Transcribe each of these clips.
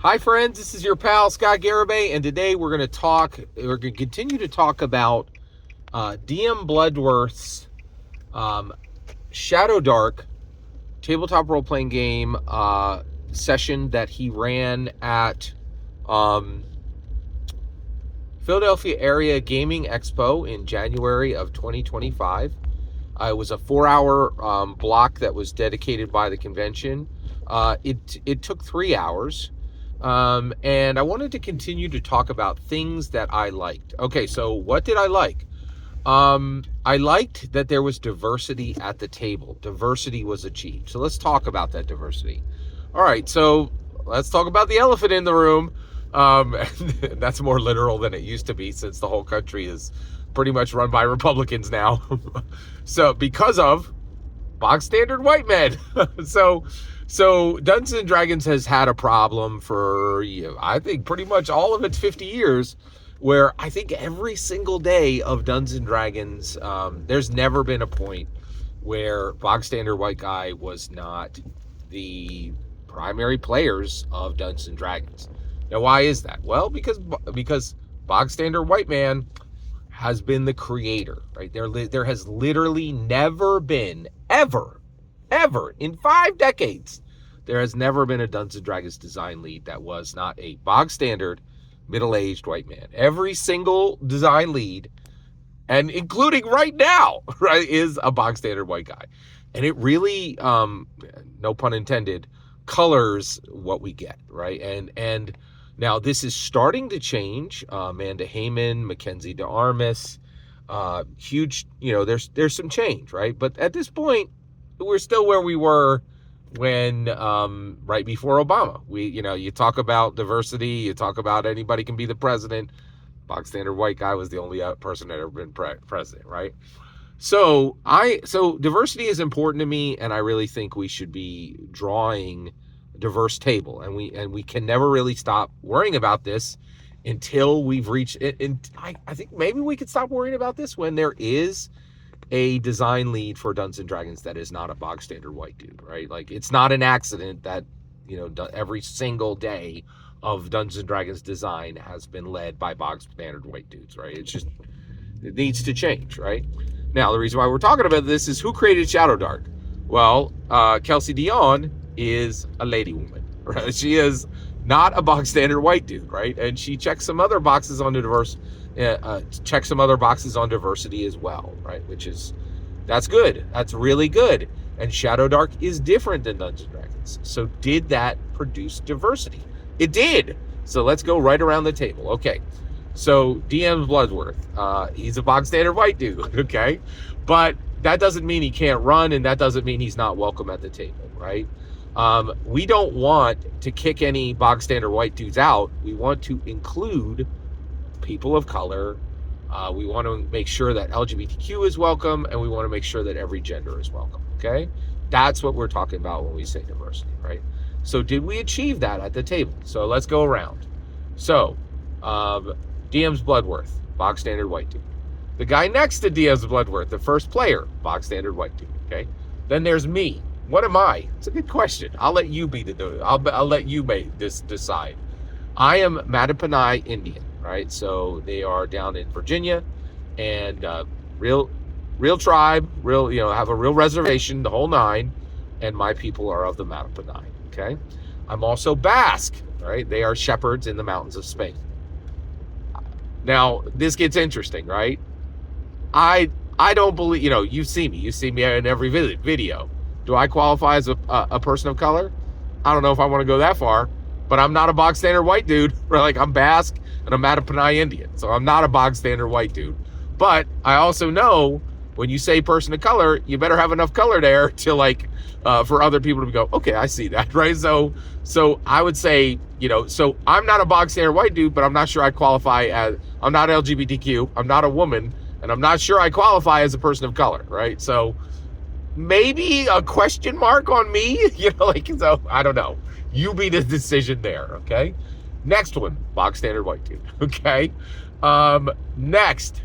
Hi friends, this is your pal Scott Garibay, and today we're going to continue to talk about DM Bluddworth's Shadowdark tabletop role-playing game session that he ran at Philadelphia Area Gaming Expo in January of 2025. It was a 4-hour block that was dedicated by the convention. It took 3 hours. And I wanted to continue to talk about things that I liked. Okay, so what did I like? I liked that there was diversity at the table. Diversity was achieved. So let's talk about that diversity. All right, so let's talk about the elephant in the room. That's more literal than it used to be, since the whole country is pretty much run by Republicans now. So because of box standard white men. So Dungeons and Dragons has had a problem for, I think, pretty much all of its 50 years, where I think every single day of Dungeons and Dragons, there's never been a point where box standard white guy was not the primary players of Dungeons and Dragons. Now, why is that? Well, because box standard white man has been the creator, right? There has literally never been, ever, in 5 decades, there has never been a Dungeons and Dragons design lead that was not a bog standard, middle-aged white man. Every single design lead, and including right now, right, is a bog standard white guy. And it really, no pun intended, colors what we get, right? And now this is starting to change. Amanda Heyman, Mackenzie DeArmas, huge, there's some change, right? But at this point, we're still where we were when, right before Obama. You talk about diversity, you talk about anybody can be the president. Box standard white guy was the only person that ever been president, right? So diversity is important to me, and I really think we should be drawing a diverse table, and we can never really stop worrying about this until we've reached it. And I think maybe we could stop worrying about this when there is a design lead for Dungeons and Dragons that is not a bog standard white dude, right? Like, it's not an accident that, every single day of Dungeons and Dragons design has been led by bog standard white dudes, right? It needs to change, right? Now, the reason why we're talking about this is who created Shadowdark? Well, Kelsey Dion is a lady woman, right? She is not a bog standard white dude, right? And she checks some other boxes on the diversity as well, right? That's good. That's really good. And Shadowdark is different than Dungeons & Dragons. So did that produce diversity? It did. So let's go right around the table. Okay. So DM Bluddworth, he's a bog standard white dude, okay? But that doesn't mean he can't run, and that doesn't mean he's not welcome at the table, right? We don't want to kick any bog standard white dudes out. We want to include people of color. We want to make sure that LGBTQ is welcome, and we want to make sure that every gender is welcome, okay? That's what we're talking about when we say diversity, right? So did we achieve that at the table? So let's go around. So DM's Bluddworth, bog standard white dude. The guy next to DM's Bluddworth, the first player, bog standard white dude, okay? Then there's me. What am I? It's a good question. I'll let you I'll let you make this decide. I am Mattaponi Indian, right? So they are down in Virginia, and real tribe, have a real reservation, the whole nine, and my people are of the Mattaponi, okay? I'm also Basque, right? They are shepherds in the mountains of Spain. Now, this gets interesting, right? I don't believe, you see me in every video. Do I qualify as a person of color? I don't know if I want to go that far, but I'm not a bog standard white dude. Right? Like, I'm Basque and I'm Mattaponi Indian, so I'm not a bog standard white dude. But I also know when you say person of color, you better have enough color there to for other people to go, okay, I see that, right? So I would say, so I'm not a bog standard white dude, but I'm not sure I qualify as, I'm not LGBTQ, I'm not a woman, and I'm not sure I qualify as a person of color, right? So maybe a question mark on me, so I don't know. You be the decision there, okay? Next one, bog standard white dude, okay? Next,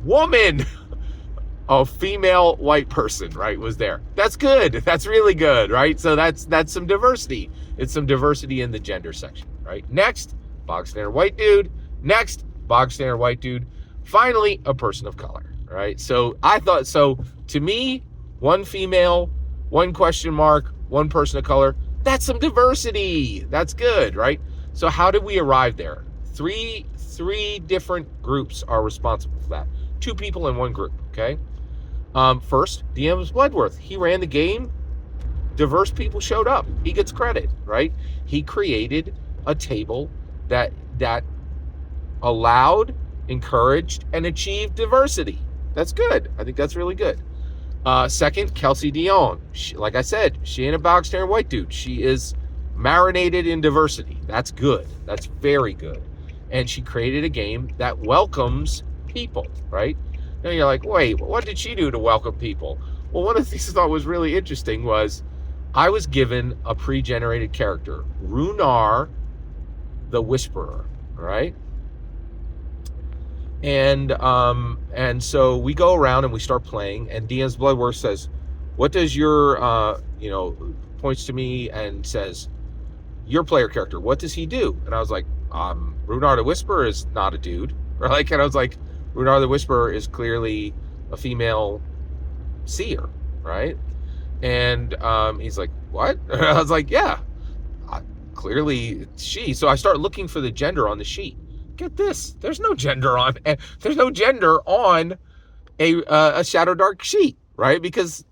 woman. A female white person, right, was there. That's good. That's really good, right? So that's some diversity. It's some diversity in the gender section, right? Next, bog standard white dude. Next, bog standard white dude. Finally, a person of color, right? So I thought, so to me, one female, one question mark, one person of color, that's some diversity. That's good, right? So how did we arrive there? Three different groups are responsible for that. 2 people in one group, okay? First, DM's Bluddworth. He ran the game. Diverse people showed up. He gets credit, right? He created a table that allowed, encouraged, and achieved diversity. That's good. I think that's really good. Second, Kelsey Dion. Like I said, she ain't a bog standard white dude. She is marinated in diversity. That's good. That's very good. And she created a game that welcomes people, right? Now you're like, wait, what did she do to welcome people? Well, one of the things I thought was really interesting was I was given a pre-generated character, Runar the Whisperer, right? And so we go around and we start playing, and Dean's Bluddworth says, what does your, points to me and says, your player character, what does he do? And I was like, Runar the Whisperer is not a dude, right? And I was like, Runar the Whisperer is clearly a female seer, right? And he's like, what? And I was like, yeah, clearly it's she. So I start looking for the gender on the sheet. Get this, there's no gender on a Shadowdark sheet, right? Because,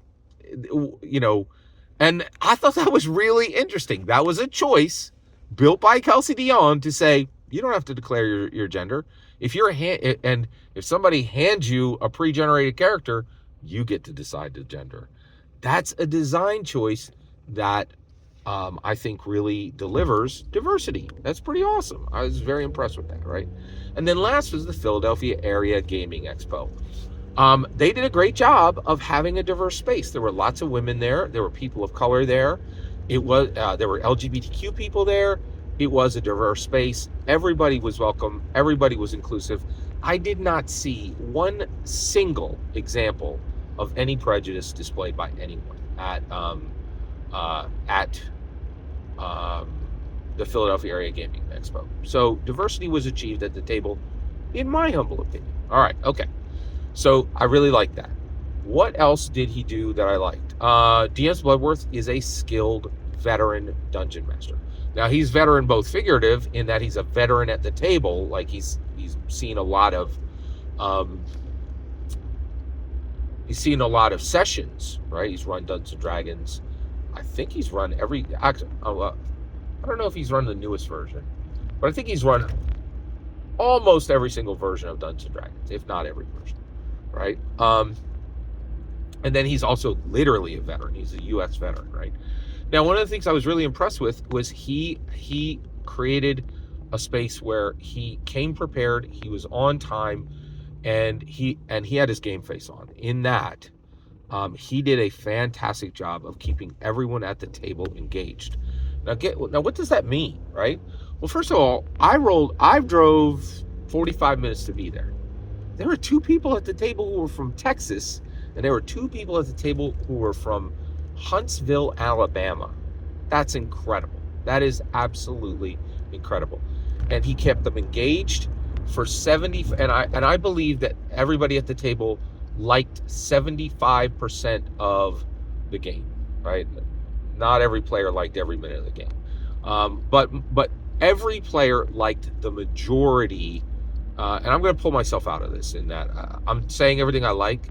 and I thought that was really interesting. That was a choice built by Kelsey Dion to say, you don't have to declare your gender. If somebody hands you a pre-generated character, you get to decide the gender. That's a design choice that I think really delivers diversity. That's pretty awesome. I was very impressed with that, right? And then last was the Philadelphia Area Gaming Expo. They did a great job of having a diverse space. There were lots of women there. There were people of color there. There were LGBTQ people there. It was a diverse space. Everybody was welcome. Everybody was inclusive. I did not see one single example of any prejudice displayed by anyone at the Philadelphia Area Gaming Expo. So diversity was achieved at the table, in my humble opinion. All right, okay. So I really like that. What else did he do that I liked? DM's Bluddworth is a skilled veteran dungeon master. Now he's veteran both figurative in that he's a veteran at the table, like he's seen a lot of sessions, right? He's run Dungeons and Dragons. I think he's run I don't know if he's run the newest version, but I think he's run almost every single version of Dungeons and Dragons, if not every version, right? And then he's also literally a veteran. He's a U.S. veteran, right? Now, one of the things I was really impressed with was he created a space where he came prepared, he was on time, and he had his game face on. In that, he did a fantastic job of keeping everyone at the table engaged. Now, what does that mean, right? Well, first of all, I drove 45 minutes to be there. There were 2 people at the table who were from Texas, and there were 2 people at the table who were from Huntsville, Alabama. That's incredible. That is absolutely incredible. And he kept them engaged for 70, and I believe that everybody at the table liked 75% of the game, right? Not every player liked every minute of the game. But every player liked the majority, and I'm going to pull myself out of this in that I'm saying everything I like.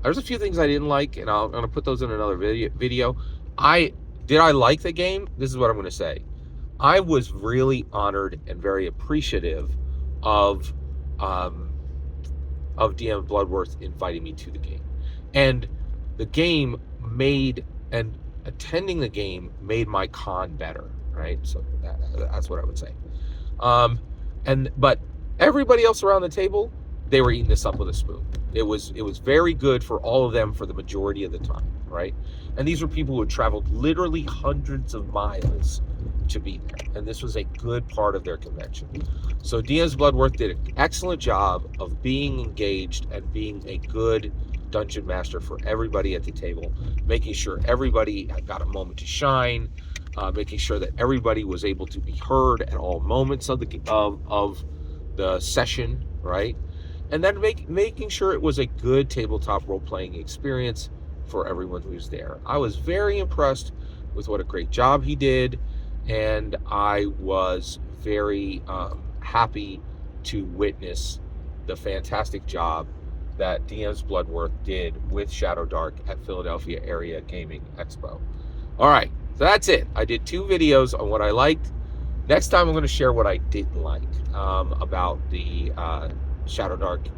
There's a few things I didn't like, and I'm going to put those in another video. Did I like the game? This is what I'm going to say. I was really honored and very appreciative of DM Bluddworth inviting me to the game. And the game attending the game made my con better, right? So that's what I would say. But everybody else around the table, they were eating this up with a spoon. It was very good for all of them for the majority of the time, right? And these were people who had traveled literally hundreds of miles to be there, and this was a good part of their convention. So DM's Bluddworth did an excellent job of being engaged and being a good dungeon master for everybody at the table, making sure everybody got a moment to shine. making sure that everybody was able to be heard at all moments of the session, right? And then making sure it was a good tabletop role-playing experience for everyone who's there. I was very impressed with what a great job he did, and I was very happy to witness the fantastic job that DM's Bluddworth did with Shadowdark at Philadelphia Area Gaming Expo. All right, so that's it. I did 2 videos on what I liked. Next time I'm going to share what I didn't like about the Shadowdark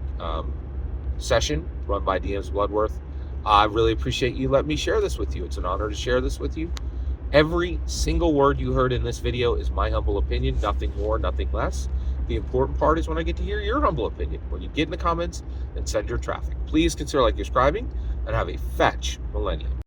session run by DM's Bluddworth. I really appreciate you letting me share this with you. It's an honor to share this with you. Every single word you heard in this video is my humble opinion, nothing more, nothing less. The important part is when I get to hear your humble opinion. When you get in the comments and send your traffic. Please consider subscribing, and have a fetch millennium.